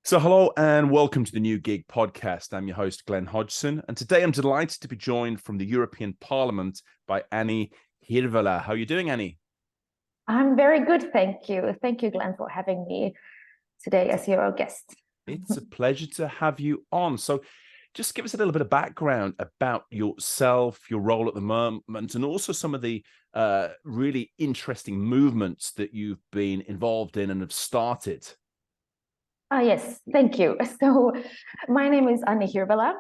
So hello and welcome to the New Gig podcast. I'm your host, Glenn Hodgson, and today I'm delighted to be joined from the European Parliament by Anni Hirvelä. How are you doing, Anni? I'm very good, thank you. Thank you, Glenn, for having me today as your guest. It's a pleasure to have you on. So just give us a little bit of background about yourself, your role at the moment, and also some of the really interesting movements that you've been involved in and have started. Yes, thank you. So my name is Anni Hirvelä,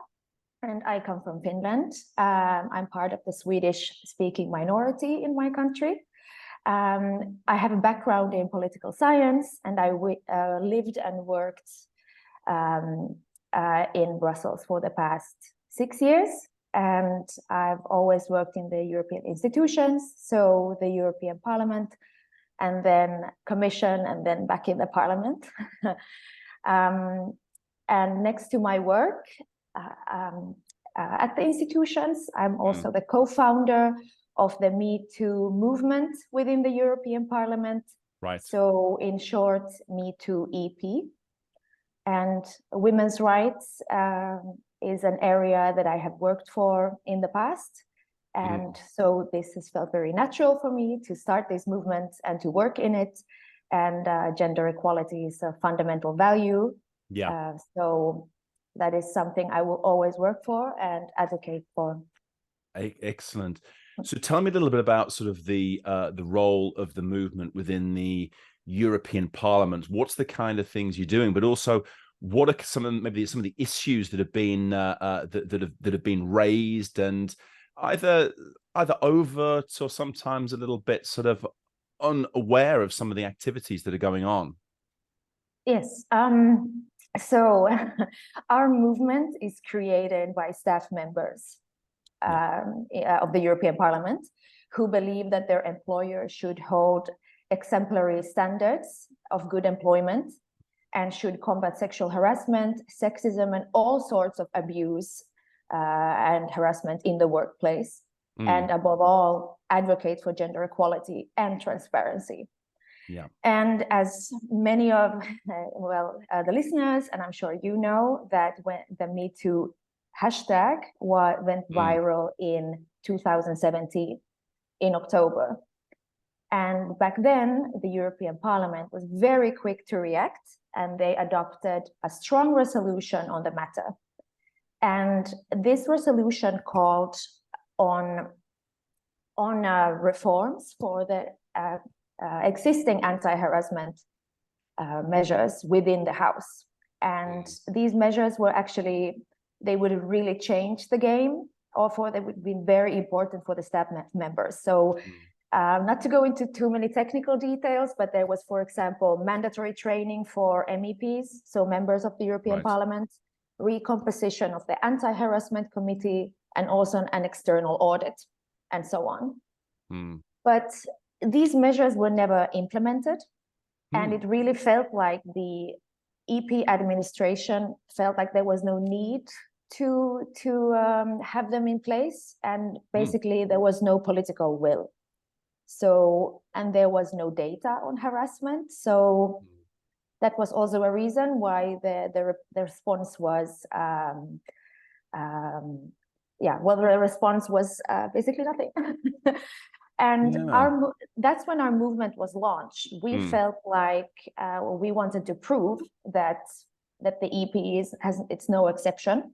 and I come from Finland. I'm part of the Swedish-speaking minority in my country. I have a background in political science, and I lived and worked in Brussels for the past 6 years. And I've always worked in the European institutions, so the European Parliament, and then Commission, and then back in the Parliament. And next to my work at the institutions, I'm also the co-founder of the Me Too movement within the European Parliament. Right. So in short, Me Too EP. And women's rights is an area that I have worked for in the past. And so this has felt very natural for me to start this movement and to work in it. And gender equality is a fundamental value. Yeah. So that is something I will always work for and advocate for. Excellent. So tell me a little bit about sort of the role of the movement within the European Parliament. What's the kind of things you're doing, but also what are some of the issues that have been that have been raised, and either overt or sometimes a little bit sort of unaware of some of the activities that are going on? Yes. So our movement is created by staff members of the European Parliament who believe that their employer should hold exemplary standards of good employment and should combat sexual harassment, sexism, and all sorts of abuse and harassment in the workplace. And above all, advocate for gender equality and transparency. Yeah. And as many of the listeners, and I'm sure you know, that when the Me Too hashtag went viral in 2017 in October. And back then, the European Parliament was very quick to react, and they adopted a strong resolution on the matter. And this resolution called on reforms for the existing anti-harassment measures within the House. And these measures were actually, they would really change the game, or they would be very important for the staff members. So not to go into too many technical details, but there was, for example, mandatory training for MEPs, so members of the European Parliament, recomposition of the anti-harassment committee, and also an external audit, and so on. But these measures were never implemented, and it really felt like the EP administration felt like there was no need to have them in place, and basically there was no political will. So, and there was no data on harassment. So that was also a reason why the response was the response was basically nothing. And that's when our movement was launched. We felt like we wanted to prove that the EP it's no exception,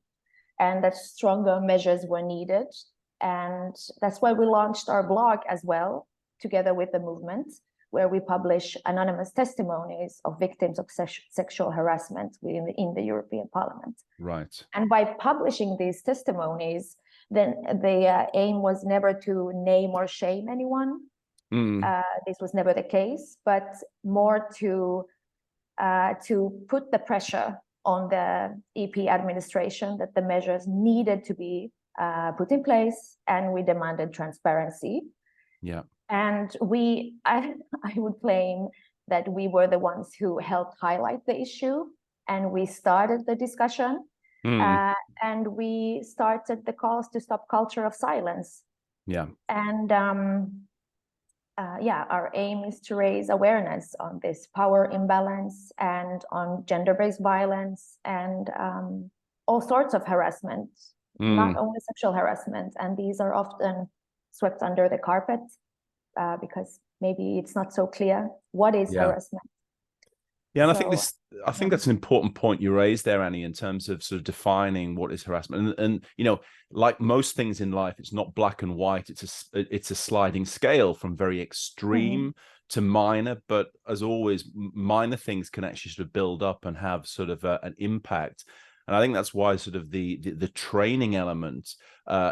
and that stronger measures were needed. And that's why we launched our blog as well, together with the movement, where we publish anonymous testimonies of victims of sexual harassment in the European Parliament. Right. And by publishing these testimonies, then the aim was never to name or shame anyone. This was never the case, but more to put the pressure on the EP administration that the measures needed to be put in place, and we demanded transparency. Yeah. And I would claim that we were the ones who helped highlight the issue, and we started the discussion. And we started the calls to stop culture of silence. Yeah. And our aim is to raise awareness on this power imbalance and on gender-based violence and all sorts of harassment, not only sexual harassment. And these are often swept under the carpet because maybe it's not so clear what is harassment. Yeah, and I think that's an important point you raised there, Annie, in terms of sort of defining what is harassment. And you know, like most things in life, it's not black and white. It's a sliding scale from very extreme to minor. But as always, minor things can actually sort of build up and have sort of an impact. And I think that's why sort of the training element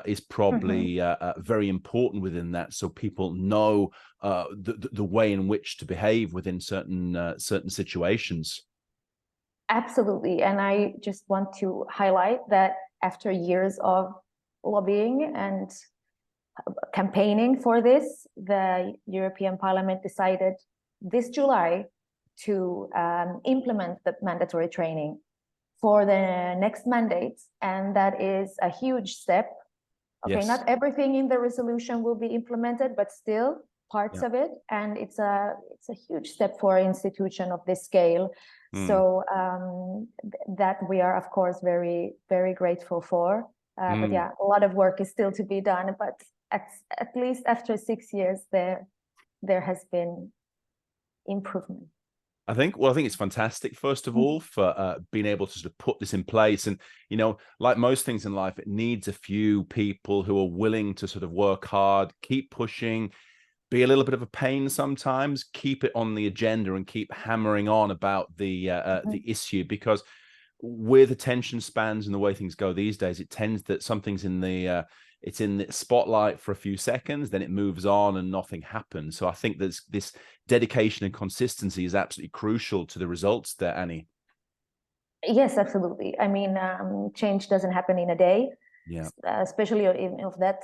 is probably very important within that, so people know the way in which to behave within certain situations. Absolutely. And I just want to highlight that after years of lobbying and campaigning for this, the European Parliament decided this July to implement the mandatory training for the next mandate. And that is a huge step. Okay, not everything in the resolution will be implemented, but still parts of it. And it's a huge step for an institution of this scale. So that we are, of course, very, very grateful for. But yeah, a lot of work is still to be done. But at least after 6 years, there has been improvement. I think it's fantastic, first of all, for being able to sort of put this in place. And, you know, like most things in life, it needs a few people who are willing to sort of work hard, keep pushing, be a little bit of a pain sometimes, keep it on the agenda and keep hammering on about the issue, because with attention spans and the way things go these days, it tends that something's in the it's in the spotlight for a few seconds, then it moves on and nothing happens. So I think that this dedication and consistency is absolutely crucial to the results there, Annie. Yes, absolutely. I mean, change doesn't happen in a day, especially of that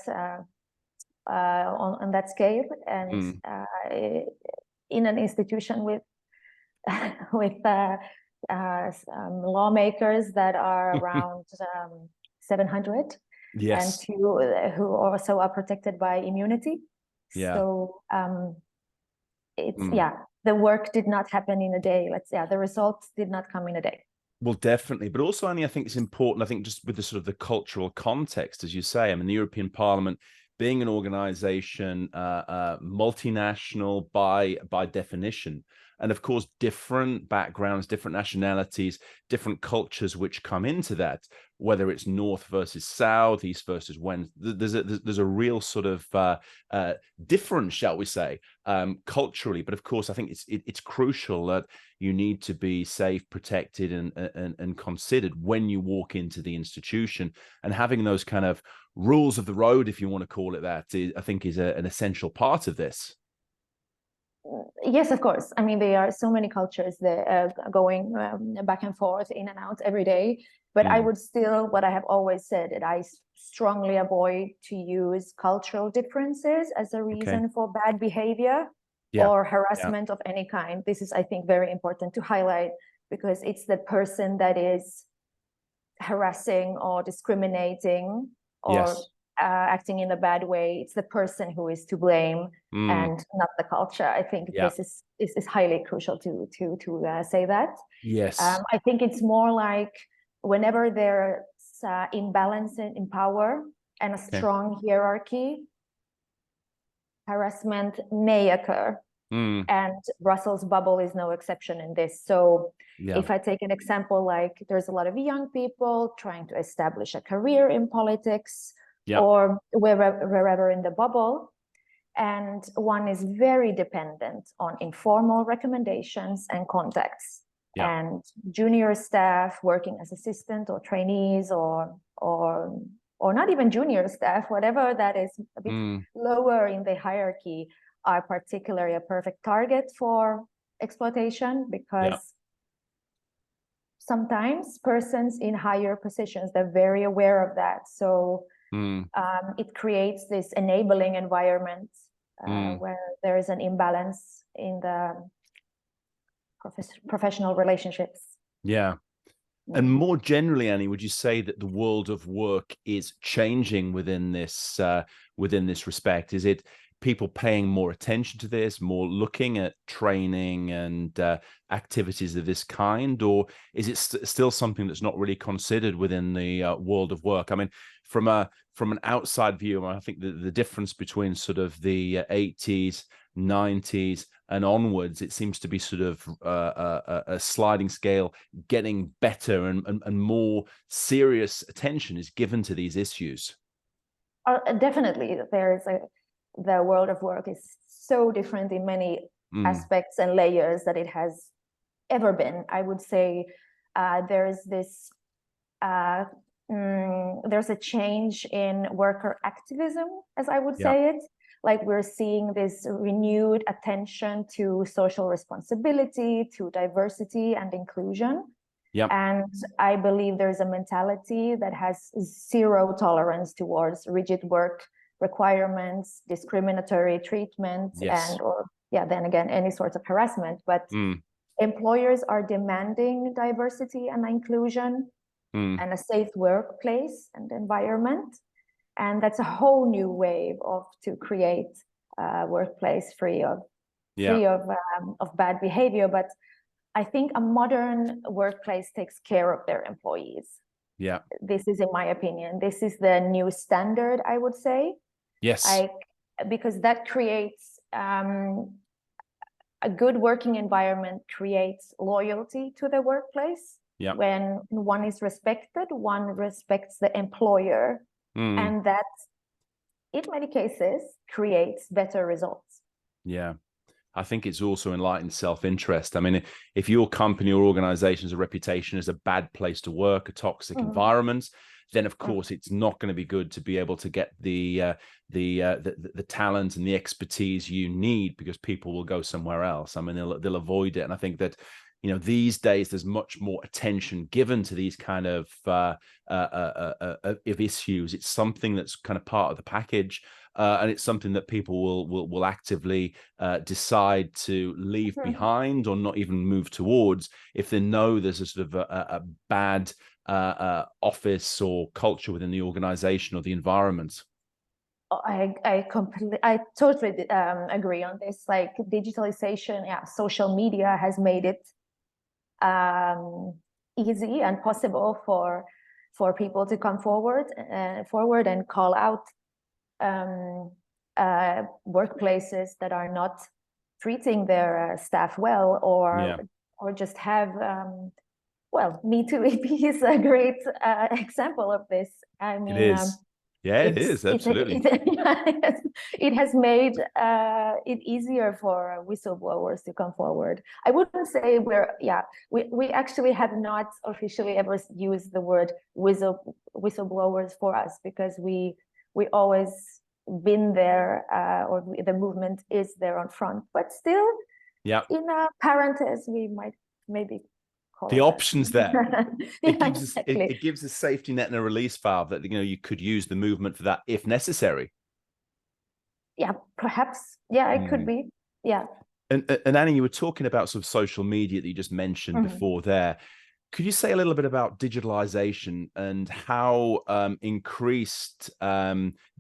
on that scale, and in an institution with lawmakers that are around 700. Yes. And who also are protected by immunity. So it's the work did not happen in a day. The results did not come in a day. Well, definitely. But also, Annie, I think it's important, I think, just with the sort of the cultural context, as you say. I mean, the European Parliament being an organization, multinational by definition, and of course, different backgrounds, different nationalities, different cultures which come into that, whether it's North versus South, East versus West. There's a real sort of difference, shall we say, culturally. But of course, I think it's crucial that you need to be safe, protected, and considered when you walk into the institution, and having those kind of rules of the road, if you want to call it that, I think is an essential part of this. Yes, of course. I mean, there are so many cultures that going back and forth, in and out every day. But I would still, what I have always said, that I strongly avoid to use cultural differences as a reason for bad behavior or harassment of any kind. This is, I think, very important to highlight, because it's the person that is harassing or discriminating or acting in a bad way. It's the person who is to blame and not the culture. I think this is highly crucial to say that. Yes. I think it's more like whenever there's imbalance in power and a strong hierarchy, harassment may occur. And Brussels bubble is no exception in this. So if I take an example, like there's a lot of young people trying to establish a career in politics or wherever in the bubble, and one is very dependent on informal recommendations and contacts. And junior staff working as assistant or trainees or not even junior staff, whatever that is a bit lower in the hierarchy, are particularly a perfect target for exploitation, because sometimes persons in higher positions, they're very aware of that. So it creates this enabling environment where there is an imbalance in the professional relationships. And more generally, Annie, would you say that the world of work is changing within this respect? Is it people paying more attention to this, more looking at training and activities of this kind, or is it still something that's not really considered within the world of work? I mean, from an outside view, I think the difference between sort of the 80s, 90s and onwards, it seems to be sort of a sliding scale, getting better, and more serious attention is given to these issues. Definitely, the world of work is so different in many aspects and layers that it has ever been. I would say there's a change in worker activism, as I would say it. Like, we're seeing this renewed attention to social responsibility, to diversity and inclusion. Yep. And I believe there's a mentality that has zero tolerance towards rigid work requirements, discriminatory treatment, then again, any sort of harassment. But employers are demanding diversity and inclusion and a safe workplace and environment. And that's a whole new wave to create a workplace free of bad behavior. But I think a modern workplace takes care of their employees. Yeah. This is, in my opinion, this is the new standard, I would say. Yes. Because that creates a good working environment, creates loyalty to the workplace. Yeah. When one is respected, one respects the employer. And that, in many cases, creates better results. Yeah. I think it's also enlightened self-interest. I mean, if your company or organization has a reputation as a bad place to work, a toxic environment, then of course it's not going to be good to be able to get the talent and the expertise you need, because people will go somewhere else. I mean, they'll avoid it. And I think that, you know, these days there's much more attention given to these kind of issues. It's something that's kind of part of the package, and it's something that people will actively decide to leave behind or not even move towards if they know there's a sort of a bad office or culture within the organization or the environment. I totally agree on this. Like, digitalization, social media has made it easy and possible for people to come forward and call out workplaces that are not treating their staff well, or just have Me Too EP is a great example of this. I mean, it is. It is, absolutely. It has made it easier for whistleblowers to come forward. I wouldn't say we actually have not officially ever used the word whistleblowers for us, because we always been there, or the movement is there on front, but still, in a parenthesis, we might maybe the options there. Exactly. It gives a safety net and a release valve that, you know, you could use the movement for that if necessary. Yeah, perhaps. Yeah, it could be. Yeah. And Anni, you were talking about sort of social media that you just mentioned before there. Could you say a little bit about digitalization and how increased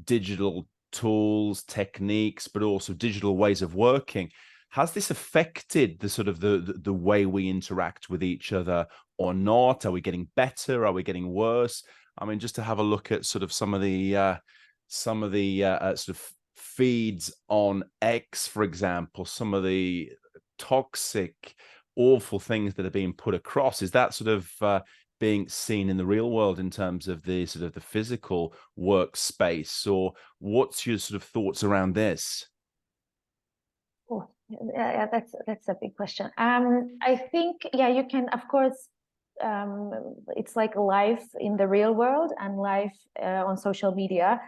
digital tools, techniques, but also digital ways of working, has this affected the sort of the way we interact with each other or not? Are we getting better? Are we getting worse? I mean, just to have a look at sort of some of the sort of feeds on X, for example, some of the toxic, awful things that are being put across. Is that sort of being seen in the real world in terms of the sort of the physical workspace, or what's your sort of thoughts around this? Oh, yeah, that's a big question. I think, you can, of course, it's like life in the real world and life on social media.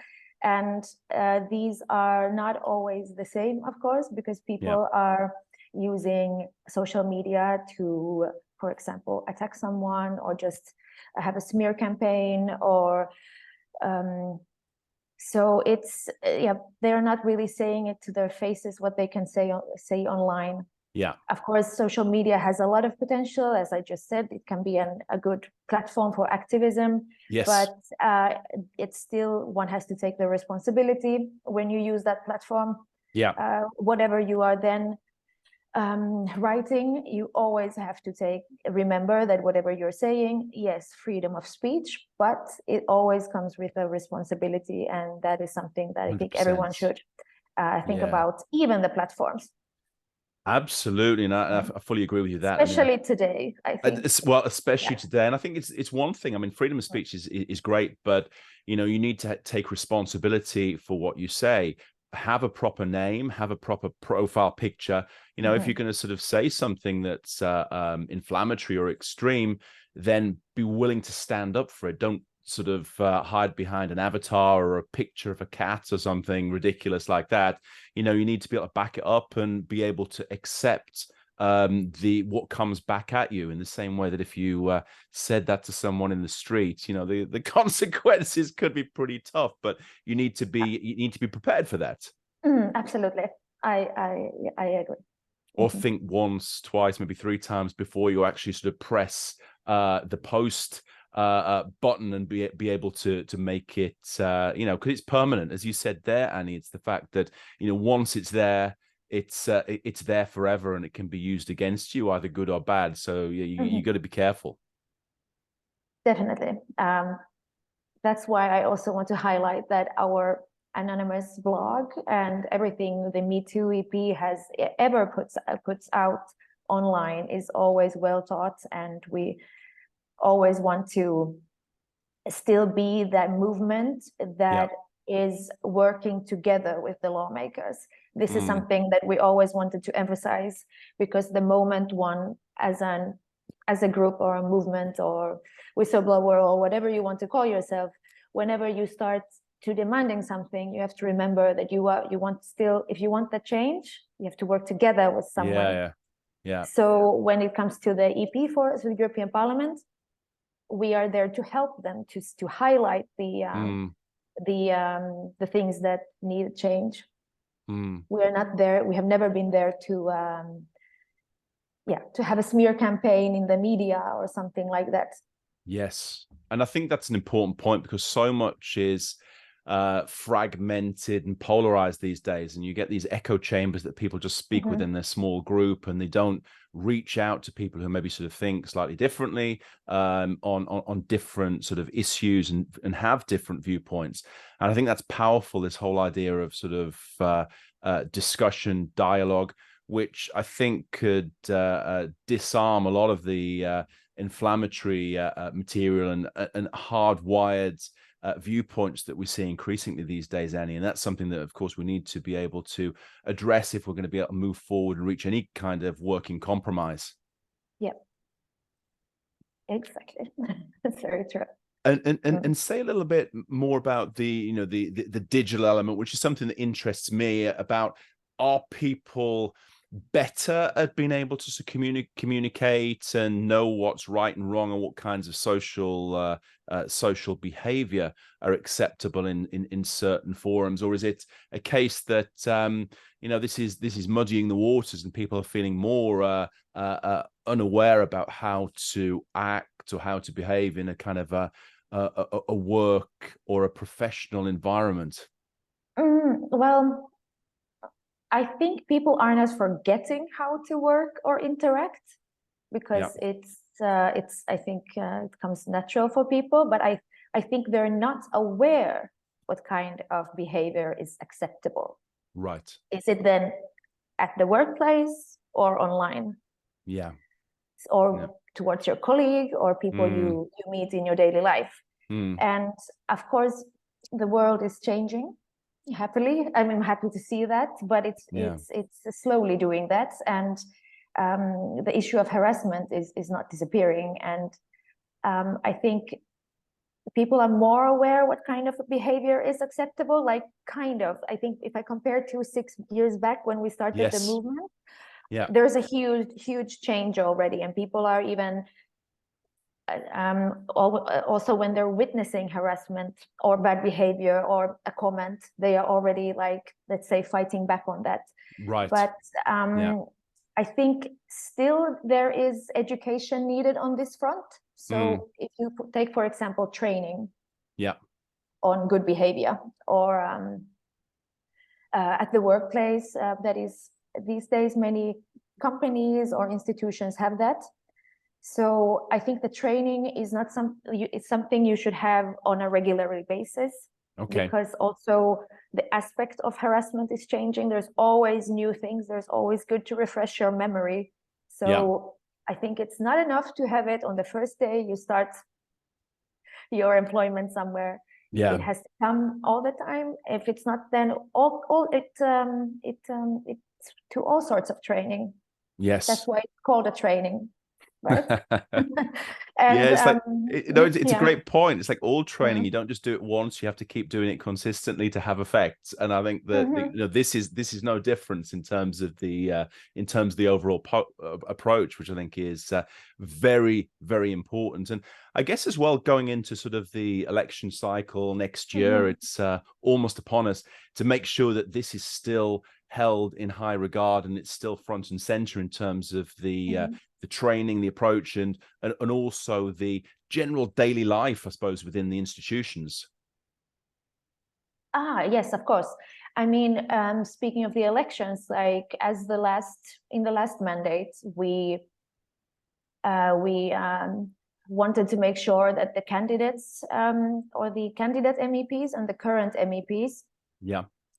And these are not always the same, of course, because people are using social media to, for example, attack someone, or just have a smear campaign, or so it's they're not really saying it to their faces what they can say online. Yeah, of course, social media has a lot of potential. As I just said, it can be a good platform for activism. Yes, but it's still, one has to take the responsibility when you use that platform. Whatever you are then writing, you always have to remember that whatever you're saying, yes, freedom of speech, but it always comes with a responsibility, and that is something that I think 100%. everyone should think about, even the platforms. Absolutely, and I fully agree with you that. Especially today, I think. Well, especially today, and I think it's one thing. I mean, freedom of speech is great, but you need to take responsibility for what you say. Have a proper name, have a proper profile picture. If you're going to sort of say something that's inflammatory or extreme, then be willing to stand up for it. Don't sort of hide behind an avatar or a picture of a cat or something ridiculous like that. You need to be able to back it up and be able to accept what comes back at you, in the same way that if you said that to someone in the street, the consequences could be pretty tough, but you need to be prepared for that. Absolutely. I agree. Or think once, twice, maybe 3 times before you actually sort of press the post button and be able to make it, because it's permanent, as you said there, Annie. It's the fact that once it's there, it's there forever, and it can be used against you, either good or bad. So you got to be careful. Definitely. That's why I also want to highlight that our anonymous blog and everything the Me Too EP has ever puts out online is always well thought, and we always want to still be that movement that is working together with the lawmakers. This is something that we always wanted to emphasize, because the moment one, as a group or a movement or whistleblower or whatever you want to call yourself, whenever you start to demanding something, you have to remember that if you want that change, you have to work together with someone. Yeah. So when it comes to the EP for the European Parliament, we are there to help them to highlight the things that need change. We are not there. We have never been there to have a smear campaign in the media or something like that. Yes, and I think that's an important point, because so much is fragmented and polarized these days, and you get these echo chambers that people just speak within their small group, and they don't reach out to people who maybe sort of think slightly differently on different sort of issues and have different viewpoints. And I think that's powerful, this whole idea of sort of discussion, dialogue, which I think could disarm a lot of the inflammatory material and hardwired viewpoints that we see increasingly these days, Annie. And that's something that, of course, we need to be able to address if we're going to be able to move forward and reach any kind of working compromise. Yeah, exactly. That's very true. And say a little bit more about the digital element, which is something that interests me. About, are people better at being able to communicate and know what's right and wrong, and what kinds of social behavior are acceptable in certain forums? Or is it a case that this is muddying the waters, and people are feeling more unaware about how to act or how to behave in a kind of a work or a professional environment? Well, I think people aren't as forgetting how to work or interact, because I think it comes natural for people, but I think they're not aware what kind of behavior is acceptable. Right. Is it then at the workplace or online? Yeah. Or towards your colleague or people you meet in your daily life. And of course, the world is changing. Happily, I'm happy to see that, but it's slowly doing that, and the issue of harassment is not disappearing. And I think people are more aware what kind of behavior is acceptable. I think if I compare to 6 years back when we started the movement, there's a huge change already, and people are even also when they're witnessing harassment or bad behavior or a comment, they are already, let's say, fighting back on that. Right. But I think still there is education needed on this front. So if you take, for example, training on good behavior, or at the workplace. That is, these days, many companies or institutions have that. So I think the training is not it's something you should have on a regular basis. Okay. Because also the aspect of harassment is changing. There's always new things. There's always good to refresh your memory. So I think it's not enough to have it on the first day you start your employment somewhere. Yeah, it has to come all the time. If it's not, then it's to all sorts of training. Yes, that's why it's called a training, right? And, yeah, it's like it's a great point. It's like all training. You don't just do it once. You have to keep doing it consistently to have effects. And I think that this is no difference in terms of the overall approach, which I think is very, very important. And I guess as well, going into sort of the election cycle next year, it's almost upon us, to make sure that this is still held in high regard and it's still front and center in terms of the training, the approach, and also the general daily life, I suppose, within the institutions. Yes, of course. I mean, speaking of the elections, like in the last mandate, we wanted to make sure that the candidates or the candidate MEPs and the current MEPs,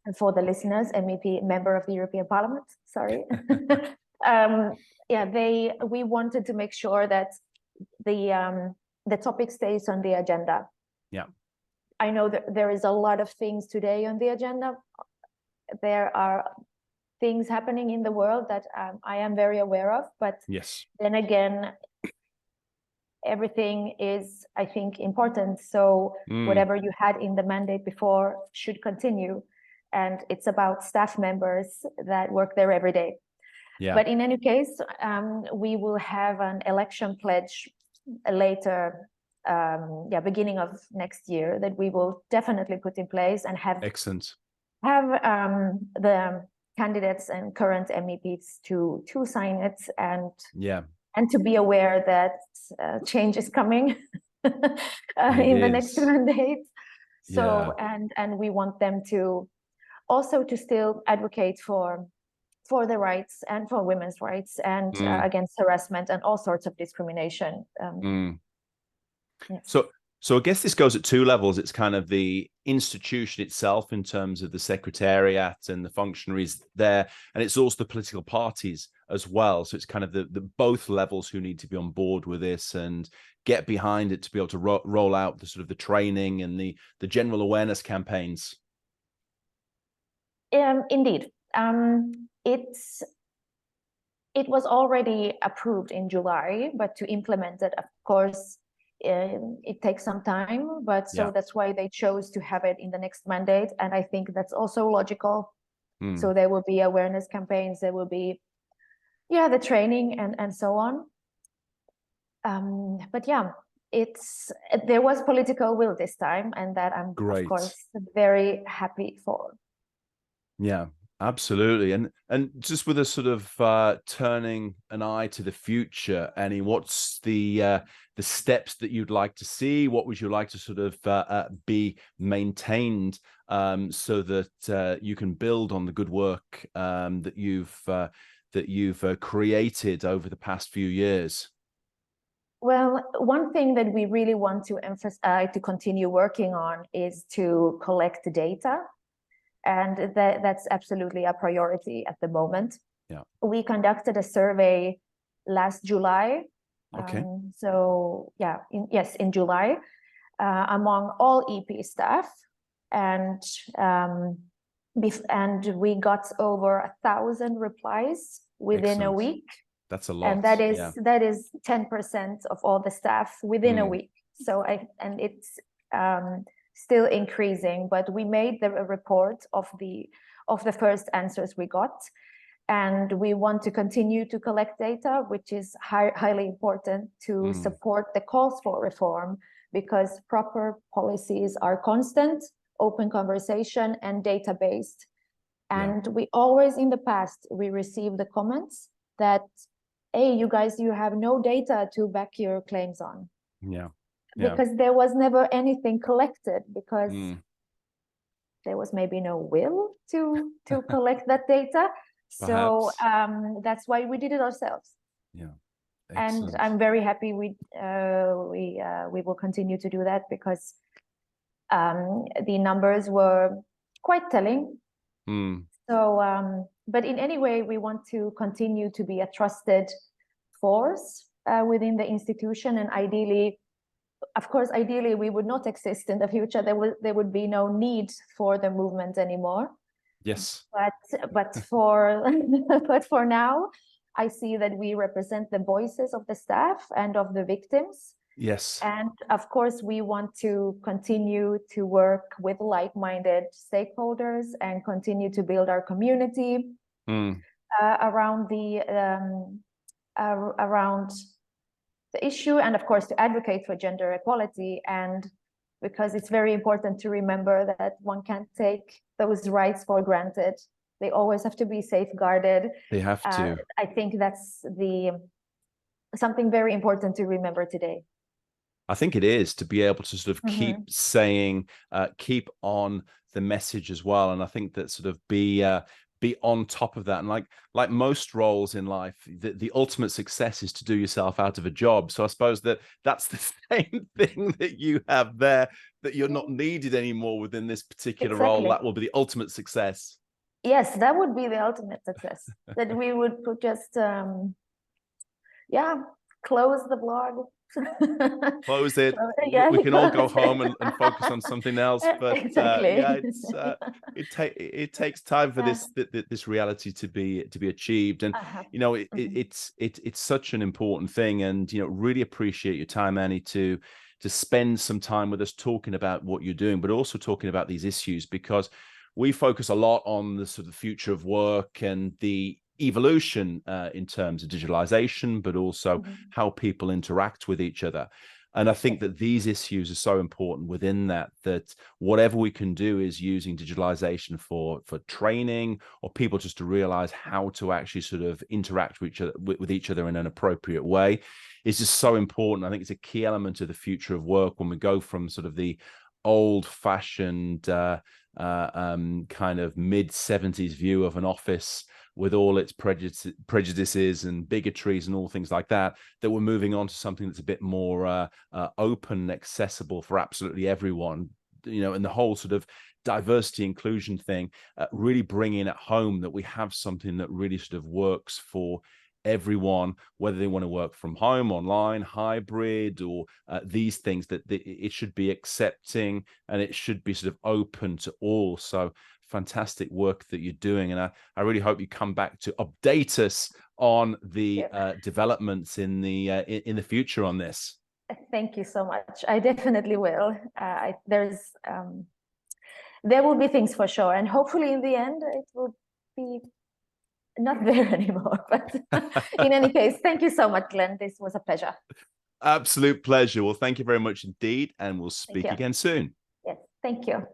and for the listeners, MEP, member of the European Parliament, sorry. We wanted to make sure that the topic stays on the agenda. Yeah. I know that there is a lot of things today on the agenda. There are things happening in the world that I am very aware of, but then again, everything is, I think, important. So whatever you had in the mandate before should continue. And it's about staff members that work there every day. Yeah. But in any case, we will have an election pledge later, beginning of next year, that we will definitely put in place and have the candidates and current MEPs to sign it and to be aware that change is coming in the next mandate. So and we want them to also to still advocate for the rights and for women's rights and against harassment and all sorts of discrimination. Yes. So I guess this goes at two levels. It's kind of the institution itself in terms of the secretariat and the functionaries there, and it's also the political parties as well. So it's kind of the both levels who need to be on board with this and get behind it to be able to roll out the sort of the training and the general awareness campaigns. Indeed. It was already approved in July, but to implement it, of course, it takes some time, but that's why they chose to have it in the next mandate. And I think that's also logical. So there will be awareness campaigns, there will be, the training and so on. But there was political will this time, and that I'm of course very happy for. Yeah, absolutely. And just with a sort of turning an eye to the future, Annie, what's the steps that you'd like to see? What would you like to sort of be maintained so that you can build on the good work that you've created over the past few years? Well, one thing that we really want to emphasize, to continue working on, is to collect data. And that's absolutely a priority at the moment. Yeah. We conducted a survey last July. Okay. In July, among all EP staff, and we got over 1,000 replies within a week. That's a lot. And that is 10% of all the staff within a week. So it's still increasing, but we made a report of the first answers we got, and we want to continue to collect data, which is highly important to support the calls for reform, because proper policies are constant, open conversation, and data-based. And we always, in the past, we received the comments that, hey, you guys, you have no data to back your claims on. Yeah. Because there was never anything collected, because there was maybe no will to collect that data. So that's why we did it ourselves. Yeah. Excellent. And I'm very happy we will continue to do that, because the numbers were quite telling. So, but in any way, we want to continue to be a trusted force within the institution, and ideally, of course, ideally we would not exist in the future. There would be no need for the movement anymore. Yes. But for but for now, I see that we represent the voices of the staff and of the victims. Yes. And of course, we want to continue to work with like-minded stakeholders and continue to build our community around the issue, and of course to advocate for gender equality. And because it's very important to remember that one can't take those rights for granted. They always have to be safeguarded. They have to. I think that's something very important to remember today. I think it is, to be able to sort of keep saying, keep on the message as well. And I think that sort of be on top of that. And like most roles in life, the ultimate success is to do yourself out of a job. So I suppose that's the same thing that you have there, that you're not needed anymore within this particular role. That will be the ultimate success. Yes, that would be the ultimate success. That we would just, close the blog. Close it. We can all go home and focus on something else. But exactly. it takes time for this reality to be achieved. And you know, it's such an important thing. And you know, really appreciate your time, Anni, to spend some time with us talking about what you're doing, but also talking about these issues, because we focus a lot on the sort of future of work and the evolution in terms of digitalization, but also how people interact with each other. And I think that these issues are so important within that whatever we can do is using digitalization for training, or people just to realize how to actually sort of interact with each other in an appropriate way, is just so important. I think it's a key element of the future of work, when we go from sort of the old-fashioned kind of mid-70s view of an office with all its prejudices and bigotries and all things like that, that we're moving on to something that's a bit more open and accessible for absolutely everyone, you know, and the whole sort of diversity inclusion thing, really bringing it home that we have something that really sort of works for everyone, whether they want to work from home, online, hybrid, or these things, that it should be accepting and it should be sort of open to all. So fantastic work that you're doing, and I really hope you come back to update us on the developments in the future on this. Thank you so much. I definitely will. There will be things for sure, and hopefully in the end it will be not there anymore. But in any case, thank you so much, Glenn. This was a pleasure. Absolute pleasure. Well, thank you very much indeed, and we'll speak again soon. Yes, thank you.